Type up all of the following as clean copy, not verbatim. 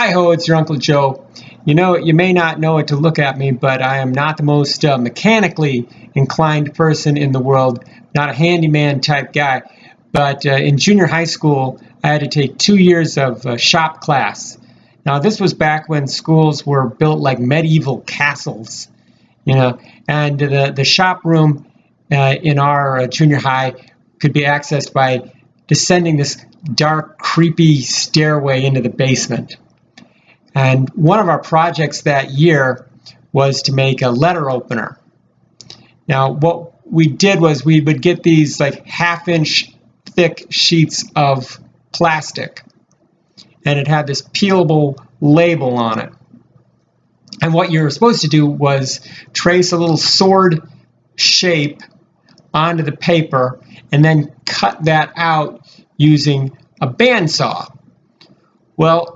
Hi-ho, it's your Uncle Joe. You know, you may not know it to look at me, but I am not the most mechanically inclined person in the world, not a handyman type guy. But in junior high school, I had to take 2 years of shop class. Now, this was back when schools were built like medieval castles, you know, and the shop room in our junior high could be accessed by descending this dark, creepy stairway into the basement. And one of our projects that year was to make a letter opener. Now, what we did was we would get these like half-inch thick sheets of plastic, and it had this peelable label on it. And what you were supposed to do was trace a little sword shape onto the paper and then cut that out using a bandsaw. Well,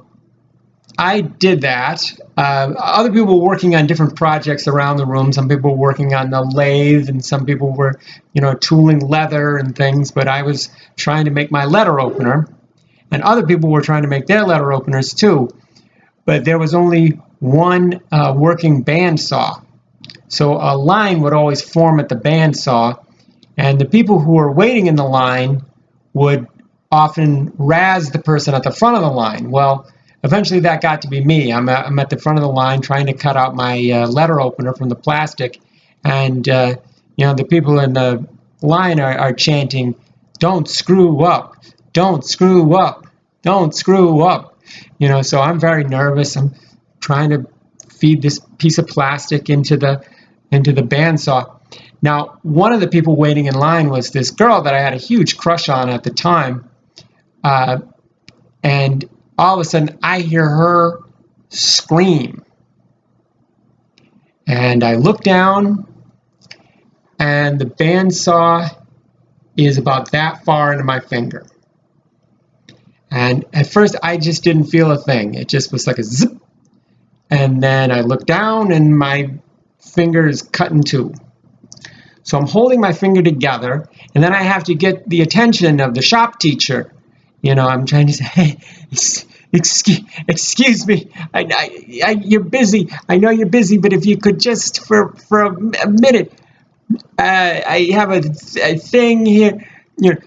I did that. Other people were working on different projects around the room. Some people were working on the lathe, and some people were, tooling leather and things. But I was trying to make my letter opener, and other people were trying to make their letter openers too. But there was only one working bandsaw, so a line would always form at the bandsaw, and the people who were waiting in the line would often razz the person at the front of the line. Well, eventually that got to be me. I'm at the front of the line trying to cut out my letter opener from the plastic, and the people in the line are chanting, "Don't screw up, don't screw up, don't screw up." So I'm very nervous. I'm trying to feed this piece of plastic into the bandsaw. Now, one of the people waiting in line was this girl that I had a huge crush on at the time, and all of a sudden, I hear her scream. And I look down, and the bandsaw is about that far into my finger. And at first, I just didn't feel a thing. It just was like a zip. And then I look down, and my finger is cut in two. So I'm holding my finger together, and then I have to get the attention of the shop teacher. I'm trying to say, "Hey, excuse me, you're busy. I know you're busy, but if you could just for a minute, I have a thing here."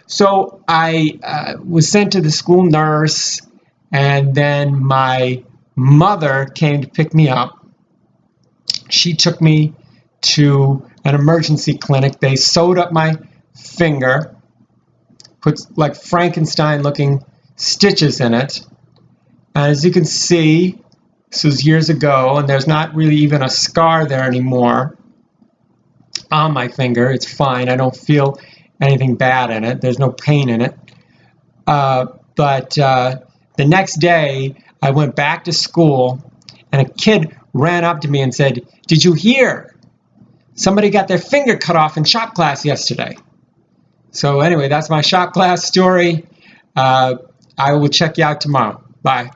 So I was sent to the school nurse, and then my mother came to pick me up. She took me to an emergency clinic. They sewed up my finger, put like Frankenstein-looking stitches in it. And as you can see, this was years ago, and there's not really even a scar there anymore on my finger. It's fine. I don't feel anything bad in it. There's no pain in it. But the next day, I went back to school, and a kid ran up to me and said, "Did you hear? Somebody got their finger cut off in shop class yesterday." So anyway, that's my shop class story. I will check you out tomorrow. Bye.